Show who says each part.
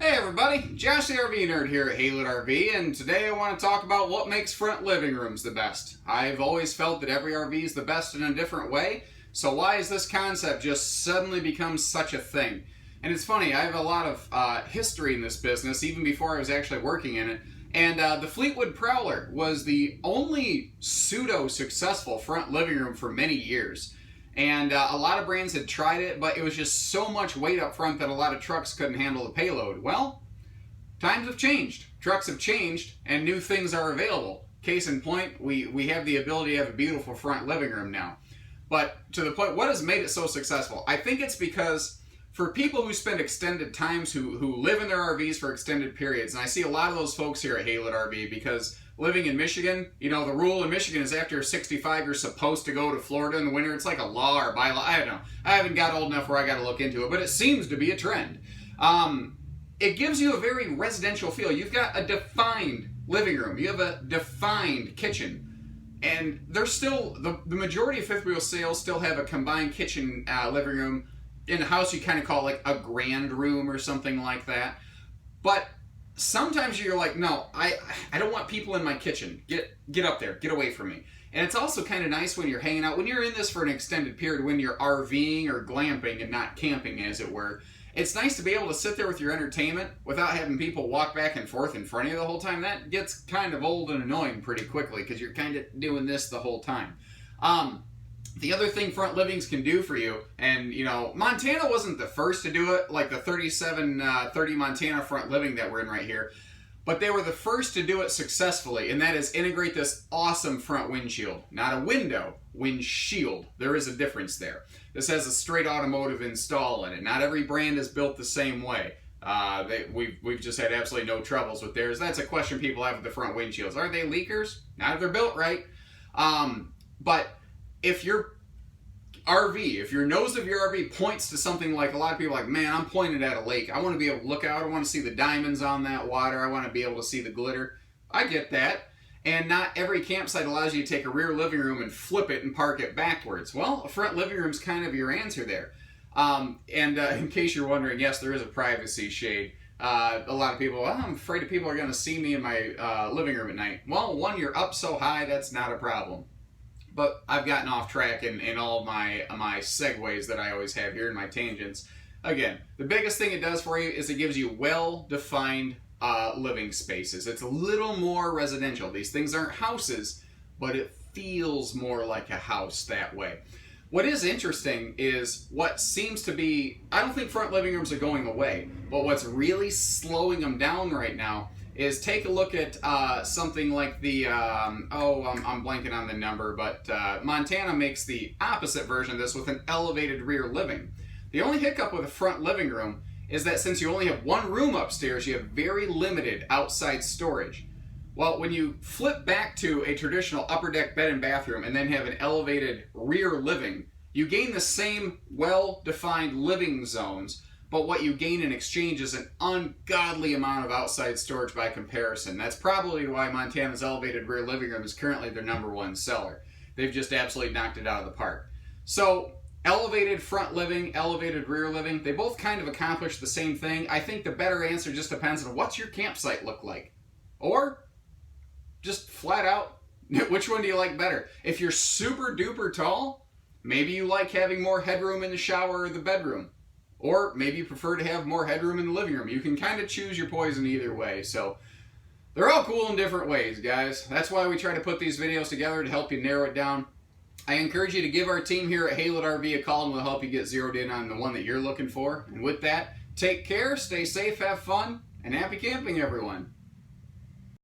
Speaker 1: Hey everybody, Josh the RV Nerd here at HaylettRV, and today I want to talk about what makes front living rooms the best. I've always felt that every RV is the best in a different way, so why has this concept just suddenly become such a thing? And it's funny, I have a lot of history in this business, even before I was actually working in it, and the Fleetwood Prowler was the only pseudo-successful front living room for many years. And a lot of brands had tried it, but it was just so much weight up front that a lot of trucks couldn't handle the payload. Well, times have changed. Trucks have changed, and new things are available. Case in point, we have the ability to have a beautiful front living room now. But to the point, what has made it so successful? I think it's because for people who spend extended times, who live in their RVs for extended periods, and I see a lot of those folks here at HaylettRV because living in Michigan, you know, the rule in Michigan is after you're 65, you're supposed to go to Florida in the winter. It's like a law or bylaw. I don't know. I haven't got old enough where I got to look into it, but it seems to be a trend. It gives you a very residential feel. You've got a defined living room. You have a defined kitchen. And there's still, the majority of fifth wheel sales still have a combined kitchen living room. In a house, you kind of call it like a grand room or something like that. But sometimes you're like, no, I don't want people in my kitchen. Get up there. Get away from me. And it's also kind of nice when you're hanging out, when you're in this for an extended period, when you're RVing or glamping and not camping, as it were. It's nice to be able to sit there with your entertainment without having people walk back and forth in front of you the whole time. That gets kind of old and annoying pretty quickly because you're kind of doing this the whole time. The other thing front livings can do for you, and you know, Montana wasn't the first to do it, like the 3730 Montana front living that we're in right here, but they were the first to do it successfully, and that is integrate this awesome front windshield. Not a window, windshield. There is a difference there. This has a straight automotive install in it. Not every brand is built the same way. We've just had absolutely no troubles with theirs. That's a question people have with the front windshields. Are they leakers? Not if they're built right. But if your RV, if your nose of your RV points to something like, a lot of people are like, man, I'm pointed at a lake. I want to be able to look out. I want to see the diamonds on that water. I want to be able to see the glitter. I get that. And not every campsite allows you to take a rear living room and flip it and park it backwards. Well, a front living room is kind of your answer there. In case you're wondering, yes, there is a privacy shade. A lot of people, well, I'm afraid people are going to see me in my living room at night. Well, one, you're up so high, that's not a problem. But I've gotten off track in all my segues that I always have here in my tangents. Again, the biggest thing it does for you is it gives you well-defined living spaces. It's a little more residential. These things aren't houses, but it feels more like a house that way. What is interesting is what seems to be, I don't think front living rooms are going away, but what's really slowing them down right now is take a look at something like the, I'm blanking on the number, but Montana makes the opposite version of this with an elevated rear living. The only hiccup with a front living room is that since you only have one room upstairs, you have very limited outside storage. Well, when you flip back to a traditional upper deck bed and bathroom and then have an elevated rear living, you gain the same well-defined living zones, but what you gain in exchange is an ungodly amount of outside storage by comparison. That's probably why Montana's elevated rear living room is currently their #1 seller. They've just absolutely knocked it out of the park. So, elevated front living, elevated rear living, they both kind of accomplish the same thing. I think the better answer just depends on what's your campsite look like. Or, just flat out, which one do you like better? If you're super duper tall, maybe you like having more headroom in the shower or the bedroom. Or maybe you prefer to have more headroom in the living room. You can kind of choose your poison either way. So they're all cool in different ways, guys. That's why we try to put these videos together to help you narrow it down. I encourage you to give our team here at HaylettRV a call and we'll help you get zeroed in on the one that you're looking for. And with that, take care, stay safe, have fun, and happy camping, everyone.